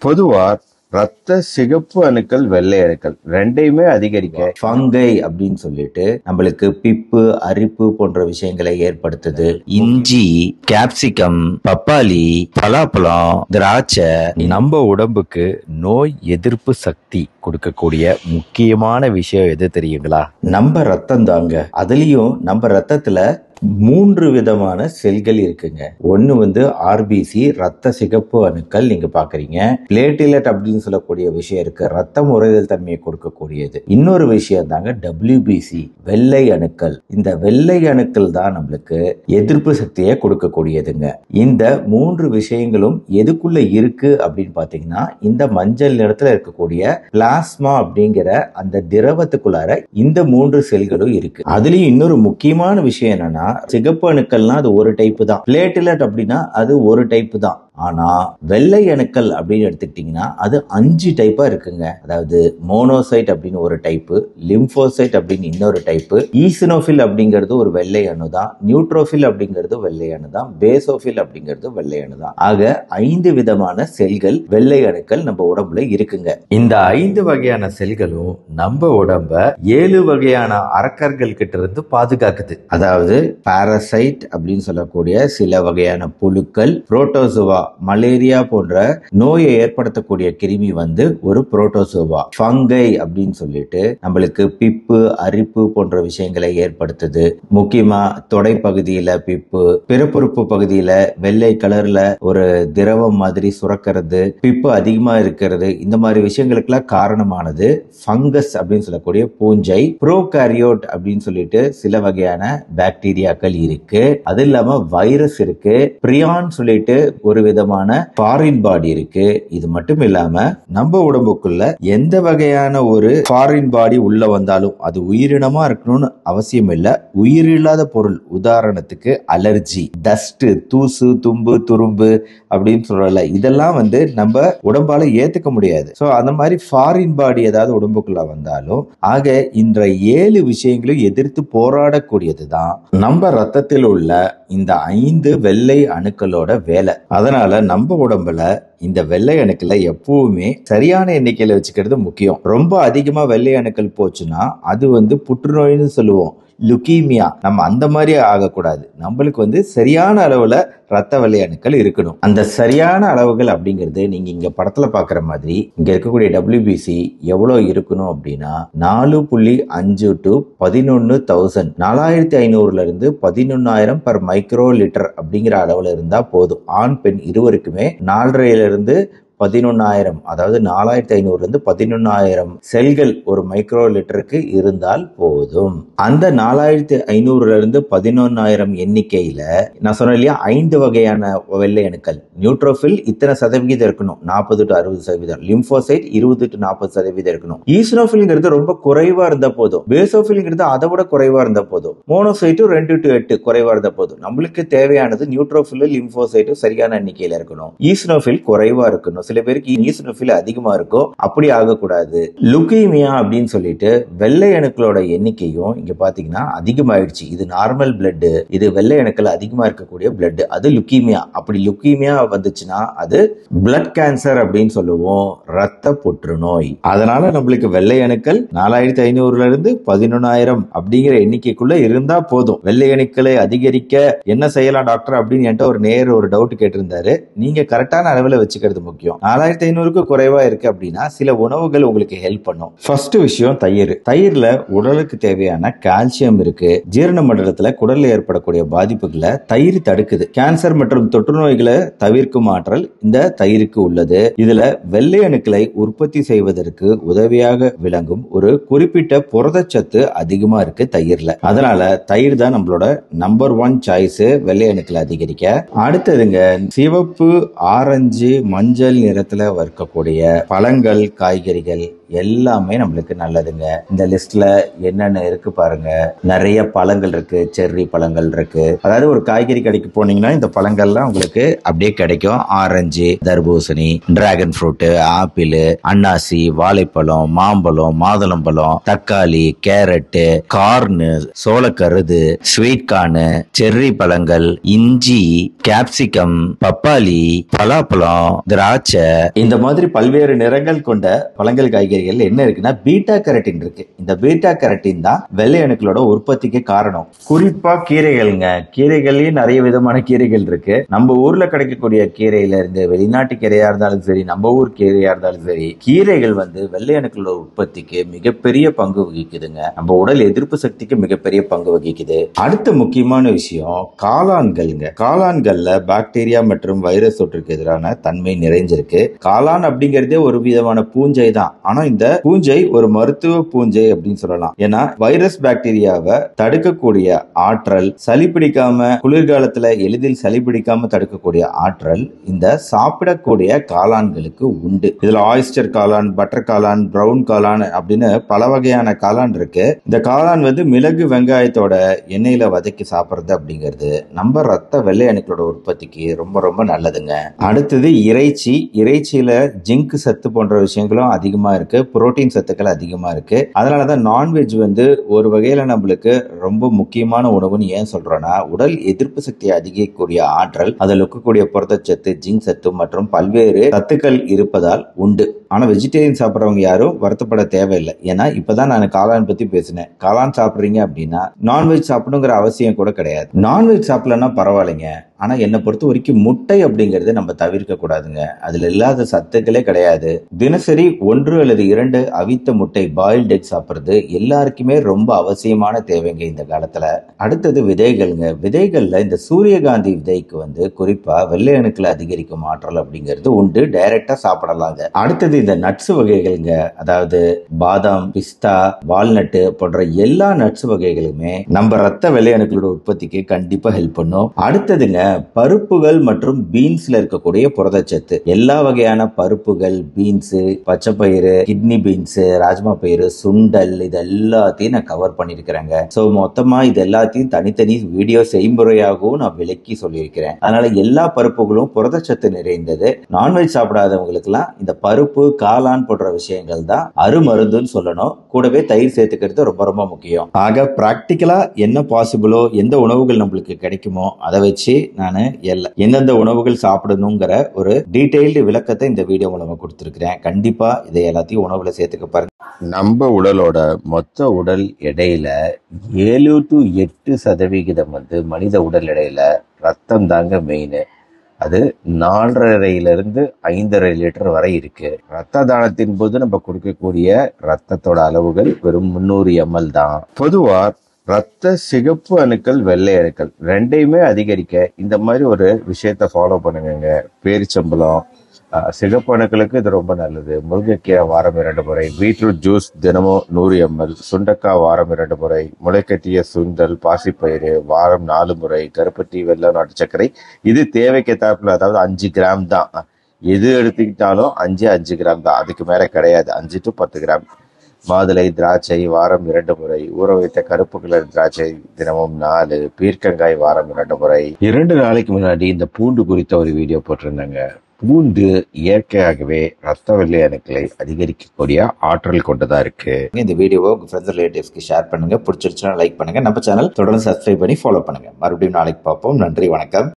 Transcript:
பொதுவா ரத்த சிகப்பு அணுக்கள் வெள்ளை அணுக்கள் ரெண்டையுமே அதிகரிக்க ஃபங்கை அப்படின்னு சொல்லிட்டு நம்மளுக்கு பிப்பு அரிப்பு போன்ற விஷயங்களை ஏற்படுத்துது. இஞ்சி, கேப்சிகம், பப்பாளி, பலாப்பழம், திராட்சை நம்ம உடம்புக்கு நோய் எதிர்ப்பு சக்தி கொடுக்கக்கூடிய முக்கியமான விஷயம் எது தெரியுங்களா? நம்ம ரத்தம் தாங்க. அதுலயும் நம்ம ரத்தத்துல 3 விதமான செல்கள் இருக்குங்க. ஒன்னு வந்து ஆர்பிசி, ரத்த சிகப்பு அணுக்கள் நீங்க பாக்குறீங்க. பிளேட்லெட் அப்படின்னு சொல்லக்கூடிய விஷயம் இருக்கு, ரத்தம் உறைதல் தன்மையை கொடுக்கக்கூடியது. இன்னொரு விஷயம் தாங்க WBC, வெள்ளை அணுக்கள். இந்த வெள்ளை அணுக்கள் தான் நம்மளுக்கு எதிர்ப்பு சக்தியை கொடுக்கக்கூடியதுங்க. இந்த 3 விஷயங்களும் எதுக்குள்ள இருக்கு அப்படின்னு பாத்தீங்கன்னா, இந்த மஞ்சள் நிறத்துல இருக்கக்கூடிய பிளாஸ்மா அப்படிங்கிற அந்த திரவத்துக்குள்ளார இந்த 3 செல்களும் இருக்கு. அதுலயும் இன்னொரு முக்கியமான விஷயம் என்னன்னா, சிகப்பு அணுக்கள்னா அது ஒரு டைப் தான், பிளேட்லெட் அப்படின்னா அது ஒரு டைப் தான். ஆனா வெள்ளை அணுக்கள் அப்படின்னு எடுத்துக்கிட்டீங்கன்னா அது 5 டைப்பா இருக்குங்க. அதாவது மோனோசைட் அப்படின்னு ஒரு டைப்பு, லிம்போசைட் அப்படின்னு இன்னொரு டைப்பு, ஈசினோஃபில் அப்படிங்கிறது ஒரு வெள்ளை அணு தான், நியூட்ரோஃபில் அப்படிங்கிறது வெள்ளை அணு தான், பேசோஃபில் அப்படிங்கிறது வெள்ளை அணு தான். ஆக 5 விதமான செல்கள் வெள்ளை அணுக்கள் நம்ம உடம்புல இருக்குங்க. இந்த 5 வகையான செல்களும் நம்ம உடம்ப 7 வகையான அரக்கர்கள் கிட்ட இருந்து பாதுகாக்குது. அதாவது பாரசைட் அப்படின்னு சொல்லக்கூடிய சில வகையான புழுக்கள், புரோட்டோசோவா, மலேரியா போன்ற நோயை ஏற்படுத்தக்கூடிய கிருமி வந்து ஒரு புரோட்டோசோவா, ஃபங்கை அப்படின்னு சொல்லிட்டு நம்மளுக்கு பிப்பு அரிப்பு போன்ற விஷயங்களை ஏற்படுத்துது. முக்கியமா தொடை பகுதியில பிப்பு, பிறப்புறுப்பு பகுதியில வெள்ளை கலர்ல ஒரு திரவம் மாதிரி சுரக்கிறது, பிப்பு அதிகமா இருக்கிறது, இந்த மாதிரி விஷயங்களுக்கெல்லாம் காரணமானது ஃபங்கஸ் அப்படின்னு சொல்லக்கூடிய பூஞ்சை. ப்ரோகாரியோட் அப்படின்னு சொல்லிட்டு சில வகையான பாக்டீரியாக்கள் இருக்கு. அது இல்லாம வைரஸ் இருக்கு, பிரியான் சொல்லிட்டு ஒரு விதமான ஃபாரின் பாடி இருக்கு. இது மட்டும் இல்லாம நம்ம உடம்புக்குள்ள எந்த வகையான ஒரு ஃபாரின் பாடி உள்ள வந்தாலும் அது உயிரினமா இருக்கணும்னு அவசியம் இல்ல. உயிரில்லாத பொருள், உதாரணத்துக்கு அலர்ஜி, டஸ்ட், தூசு, தும்பு, துரும்பு அப்படின்னு சொல்லல, இதெல்லாம் வந்து நம்ம உடம்பால ஏத்துக்க முடியாது. சோ அந்த மாதிரி ஃபாரின் பாடி ஏதாவது உடம்புக்குள்ள வந்தாலும், ஆக இந்த 7 விஷயங்களும் எதிர்த்து போராடக்கூடியதுதான் நம்ம ரத்தத்தில் உள்ள இந்த 5 வெள்ளை அணுக்களோட வேலை. அதனால நம்ம உடம்புல இந்த வெள்ளை அணுக்களை எப்பவுமே சரியான எண்ணிக்கையில வச்சுக்கிறது முக்கியம். ரொம்ப அதிகமா வெள்ளை அணுக்கள் போச்சுன்னா அது வந்து புற்றுநோய்னு சொல்லுவோம், லுக்கீமியா. நம்ம அந்த மாதிரி ஆகக்கூடாது. நம்மளுக்கு வந்து சரியான அளவுல ரத்த வெள்ளை அணுக்கள் இருக்கணும். அந்த சரியான அளவுகள் அப்படிங்கிறது நீங்க இங்க படத்துல பாக்குற மாதிரி இங்க இருக்கக்கூடிய WBC எவ்வளவு இருக்கணும் அப்படின்னா 4.5 to 11,000, 4,500ல இருந்து 11,000 பர் மைக்ரோ லிட்டர் அப்படிங்கிற அளவுல இருந்தா போதும். ஆண் பெண் இருவருக்குமே 4.5ல இருந்து 11,000, அதாவது 4,500 இருந்து 11,000 செல்கள் ஒரு மைக்ரோ லிட்டருக்கு இருந்தால் போதும். அந்த 4,500ல இருந்து 11,000 எண்ணிக்கையில நான் சொன்னேன் இல்லையா, 5 வகையான வெள்ளை அணுக்கள். நியூட்ரோஃபில் இத்தனை சதவிகிதம் இருக்கணும், 40 to 60%. லிம்போசைட் 20 to 40% இருக்கணும். ஈசினோஃபில்ங்கிறது ரொம்ப குறைவா இருந்தா போதும். பேசோஃபில்ங்கிறது அதை விட குறைவா இருந்தா போதும். மோனோசைட்டும் 2 to 8 குறைவா இருந்தா போதும். நம்மளுக்கு தேவையானது நியூட்ரோஃபில், லிம்போசைட்டும் சரியான எண்ணிக்கையில இருக்கணும். ஈசினோஃபில் குறைவா இருக்கணும். சில பேருக்கு ஈசினோஃபில் அதிகமா இருக்கும், அப்படி ஆகக்கூடாது. லுக்கீமியா அப்படின்னு சொல்லிட்டு வெள்ளை அணுக்களோட எண்ணிக்கையும் இங்க பாத்தீங்கன்னா அதிகமாயிடுச்சு. இது நார்மல் பிளட், இது வெள்ளை அணுக்கள் அதிகமா இருக்கக்கூடிய பிளட், அது லுக்கீமியா. அப்படி லுக்கீமியா வந்துச்சுன்னா அது பிளட் கேன்சர் அப்படின்னு சொல்லுவோம், ரத்த புற்றுநோய். அதனால நம்மளுக்கு வெள்ளை அணுக்கள் 4,500ல இருந்து 11,000 அப்படிங்கிற எண்ணிக்கைக்குள்ள இருந்தா போதும். வெள்ளை அணுக்களை அதிகரிக்க என்ன செய்யலாம் டாக்டர் அப்படின்னு என்கிட்ட ஒரு நேர் ஒரு டவுட் கேட்டிருந்தாரு. நீங்க கரெக்டான அளவுல வச்சுக்கிறது முக்கியம். 4,500க்கு குறைவா இருக்கு அப்படின்னா சில உணவுகள் உங்களுக்கு ஹெல்ப் பண்ணும். ஃபர்ஸ்ட் விஷயம் தயிர். தயிர்ல உடலுக்கு தேவையான கால்சியம் இருக்கு. ஜீரண மண்டலத்துல குடல்ல ஏற்படக்கூடிய பாதிப்புகளை தயிர் தடுக்குது. கேன்சர் மற்றும் தொற்று நோய்களை தவிர்க்கும் ஆற்றல் இந்த தயிருக்கு உள்ளது. இதுல வெள்ளை அணுக்களை உற்பத்தி செய்வதற்கு உதவியாக விளங்கும் ஒரு குறிப்பிட்ட புரதச்சத்து அதிகமா இருக்கு தயிர்ல. அதனால தயிர் தான் நம்மளோட நம்பர் 1 சாய்ஸ் வெள்ளை அணுக்களை அதிகரிக்க. அடுத்ததுங்க, சிவப்பு, ஆரஞ்சு, மஞ்சள் நிறத்துல வறுக்கக்கூடிய பழங்கள், காய்கறிகள் எல்லாமே நம்மளுக்கு நல்லதுங்க. இந்த லிஸ்ட்ல என்னென்ன இருக்கு பாருங்க. நிறைய பழங்கள் இருக்கு, செர்ரி பழங்கள் இருக்கு. அதாவது ஒரு காய்கறி கடைக்கு போனீங்கன்னா இந்த பழங்கள்லாம் உங்களுக்கு அப்படியே கிடைக்கும். ஆரஞ்சு, தர்பூசணி, டிராகன் ஃப்ரூட், ஆப்பிள், அன்னாசி, வாழைப்பழம், மாம்பழம், மாதுளம்பழம், தக்காளி, கேரட், கார்னு, சோளக்கருது, ஸ்வீட் கார்னு, செர்ரி பழங்கள், இஞ்சி, கேப்சிகம், பப்பாளி, பலாப்பழம், திராட்சை, இந்த மாதிரி பல்வேறு நிறங்கள் கொண்ட பழங்கள் காய்கறிகள் என்ன இருக்குன்னா பீட்டா கேரட்டின் இருக்கு. இந்த பீட்டா கேரட்டின் தான் வெள்ளை அணுக்களோட உற்பத்திக்கு காரணம். குறிப்பா கீரைகள்ங்க. கீரைகள்லயும் நிறைய விதமான கீரைகள் இருக்கு. நம்ம ஊர்ல கிடைக்கக்கூடிய கீரையில இருந்து வெளிநாட்டு கீரையா இருந்தாலும் சரி, நம்ம ஊர் கீரையா இருந்தாலும் சரி, கீரைகள் வெள்ளை அணுக்களோட உற்பத்திக்கு மிகப்பெரிய பங்கு வகிக்குதுங்க. நம்ம உடல் எதிர்ப்பு சக்திக்கு மிகப்பெரிய பங்கு வகிக்குது. அடுத்த முக்கியமான விஷயம் காளான்கள்ங்க. காளான்கள்ல பாக்டீரியா மற்றும் வைரஸ் தொற்றுக்கு எதிரான தன்மை நிறைஞ்சிருக்கு. காளான் அப்படிங்கறதே ஒரு விதமான பூஞ்சை தான். ஆனா இந்த பூஞ்சை ஒரு மருத்துவ பூஞ்சை அப்படின்னு சொல்லலாம். ஏன்னா வைரஸ் பாக்டீரியாவை தடுக்கக்கூடிய ஆற்றல், சளி பிடிக்காம குளிர்காலத்துல எளிதில் சளி பிடிக்காம தடுக்கக்கூடிய ஆற்றல் இந்த சாப்பிடக்கூடிய காளான்களுக்கு உண்டு. இதுல ஆயிஸ்டர் காளான், பட்டர் காளான், பிரவுன் காளான் அப்படின்னு பல வகையான காளான் இருக்கு. இந்த காளான் மிளகு வெங்காயத்தோட எண்ணெயில வதக்கி சாப்பிடுறது அப்படிங்கிறது நம்ம ரத்த வெள்ளை அணுக்களோட உற்பத்திக்கு ரொம்ப ரொம்ப நல்லதுங்க. அடுத்தது இறைச்சி. இறைச்சியில ஜிங்க் சத்து போன்ற விஷயங்களும் அதிகமா இருக்கு. புரோட்டீன் சத்துக்கள் அதிகமா இருக்கு. அதனாலதான் நான்வெஜ் ஒரு வகையில நம்மளுக்கு ரொம்ப முக்கியமான உணவுன்னு ஏன் சொல்றோம்னா, உடல் எதிர்ப்பு சக்தியை அதிகரிக்கக்கூடிய ஆற்றல், அதில் இருக்கக்கூடிய புரதச்சத்து, ஜிங்க் சத்து மற்றும் பல்வேறு சத்துக்கள் இருப்பதால் உண்டு. ஆனா வெஜிடேரியன் சாப்பிட்றவங்க யாரும் வருத்தப்பட தேவையில்லை. ஏன்னா இப்பதான் நான் காளான் பத்தி பேசினேன். காளான் சாப்பிடுறீங்க அப்படின்னா நான்வெஜ் சாப்பிடணுங்கிற அவசியம் கூட கிடையாது. நான்வெஜ் சாப்பிடலன்னா பரவாயில்லைங்க. ஆனா என்னை பொறுத்த வரைக்கும் முட்டை அப்படிங்கறது நம்ம தவிர்க்க கூடாதுங்க. அதுல இல்லாத சத்துக்களே கிடையாது. தினசரி 1 அல்லது 2 அவித்த முட்டை, பாயில்ட் எக் சாப்பிடுறது எல்லாருக்குமே ரொம்ப அவசியமான தேவைங்க இந்த காலத்துல. அடுத்தது விதைகள்ங்க. விதைகள்ல இந்த சூரியகாந்தி விதைக்கு குறிப்பா வெள்ளை அணுக்களை அதிகரிக்கும் ஆற்றல் அப்படிங்கிறது உண்டு. டைரக்டா சாப்பிடலாங்க. அடுத்தது இந்த நட்ஸ் வகைகள்ங்க. அதாவது பாதாம், பிஸ்தா, வால்நட்டு போன்ற எல்லா நட்ஸ் வகைகளுமே நம்ம ரத்த வெள்ளை அணுக்களோட உற்பத்திக்கு கண்டிப்பா ஹெல்ப் பண்ணும். அடுத்ததுங்க பருப்புகள் மற்றும் பீன்ஸ்ல இருக்கக்கூடிய புரதச்சத்து. எல்லா வகையான பருப்புகள், பீன்ஸ், பச்சை பயிறு, கிட்னி பீன்ஸ், ராஜ்மா பயிறு, சுண்டல், இது எல்லாத்தையும் நான் கவர் பண்ணிருக்கிறேங்க. சோ மொத்தமா இது எல்லாத்தையும் தனித்தனி வீடியோ செய்முறையாகவும் நான் விளக்கி சொல்லியிருக்கிறேன். அதனால எல்லா பருப்புகளும் புரதச்சத்து நிறைந்தது. நான்வெஜ் சாப்பிடாதவங்களுக்கு எல்லாம் இந்த பருப்பு, காளான் போன்ற விஷயங்கள் தான் அருமருந்துன்னு சொல்லணும். கூடவே தயிர் சேர்த்துக்கிறது ரொம்ப ரொம்ப முக்கியம். ஆக பிராக்டிக்கலா என்ன பாசிபிளோ, எந்த உணவுகள் நம்மளுக்கு கிடைக்குமோ அதை வச்சு நான் எந்தெந்த உணவுகள் சாப்பிடணுங்கிற ஒரு டீடைல்டு விளக்கத்தை இந்த வீடியோ மூலமா கொடுத்திருக்கிறேன். கண்டிப்பா இதை எல்லாத்தையும் உணவுல சேர்த்துக்க பாருங்க. நம்ம உடலோட மொத்த உடல் எடையில 7 to 8% மனித உடல் எடையில ரத்தம் தாங்க மெயின். அது 4.5 to 5.5 லிட்டர் வரை இருக்கு. ரத்த தானத்தின் போது நம்ம கொடுக்கக்கூடிய ரத்தத்தோட அளவுகள் வெறும் 300 ml தான். பொதுவா ரத்த சிகப்பு அணுக்கள், வெள்ளை அணுக்கள் ரெண்டையுமே அதிகரிக்க இந்த மாதிரி ஒரு விஷயத்த ஃபாலோ பண்ணுங்க. பேரிச்சம்பழம், சிகப்பு அணுக்களுக்கு இது ரொம்ப நல்லது. முருங்கைக்கீரை வாரம் 2 முறை, பீட்ரூட் ஜூஸ் தினமும் 100 ml, சுண்டக்காய் வாரம் 2 முறை, முளைக்கட்டிய சுண்டல், பாசிப்பயிறு வாரம் 4 முறை, கருப்பட்டி, வெள்ளம், நாட்டு சர்க்கரை இது தேவைக்கேத்தாப்புல, அதாவது 5 கிராம் தான். எது எடுத்துக்கிட்டாலும் 5 கிராம் தான், அதுக்கு மேல கிடையாது. 5 to 10 கிராம். மாதுளை, திராட்சை வாரம் 2 முறை, ஊற வைத்த கருப்பு கலர் திராட்சை தினமும் 4, பீர்க்கங்காய் வாரம் 2 முறை. 2 நாளைக்கு முன்னாடி இந்த பூண்டு குறித்த ஒரு வீடியோ போட்டிருந்தாங்க. பூண்டு இயற்கையாகவே ரத்த வெள்ளை அணுக்களை அதிகரிக்கக்கூடிய ஆற்றல் கொண்டதா இருக்கு. இந்த வீடியோவை உங்க ஃப்ரெண்ட்ஸ், ரிலேட்டிவ்ஸ்க்கு ஷேர் பண்ணுங்க. பிடிச்சிருச்சுன்னா லைக் பண்ணுங்க. நம்ம சேனல் தொடர்ந்து சப்ஸ்கிரைப் பண்ணி ஃபாலோ பண்ணுங்க. மறுபடியும் நாளைக்கு பார்ப்போம். நன்றி, வணக்கம்.